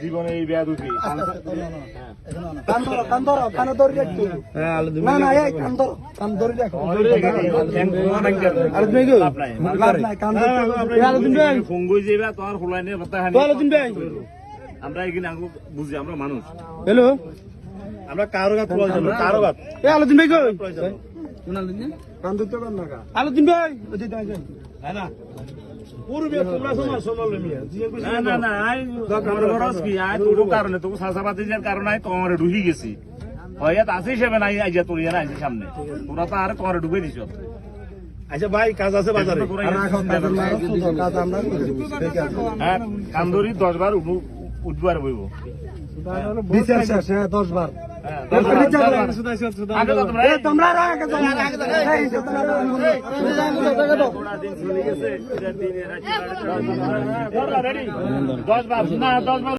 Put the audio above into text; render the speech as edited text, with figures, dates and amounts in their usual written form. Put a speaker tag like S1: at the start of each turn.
S1: জীবনে এই বেয়া দুটি আমরা এখানে বুঝি আমরা মানুষ।
S2: হ্যালো,
S1: আমরা কারো গাছ প্রয়োজন কারো গাছ
S2: আলোদিন ভাই কই? আলোদিন ভাই
S1: না না না আই কি আই তোর কারণে তোকে শাসাবাতি যার কারণে আই তোমারে ঢুকি গেছি হয়াত আছে হিসেবে নাই আইজা তোর ইয়ার আইছি সামনে তোরা তো আর তোমারে ঢুকে দিছ। আচ্ছা ভাই কাজ আছে বাজারে হ্যাঁ কান্দরি 10 বার উঠবার বইব
S3: বিচার শেষ 10 বার তোমরা
S1: রেডি 10 বার না 10 বার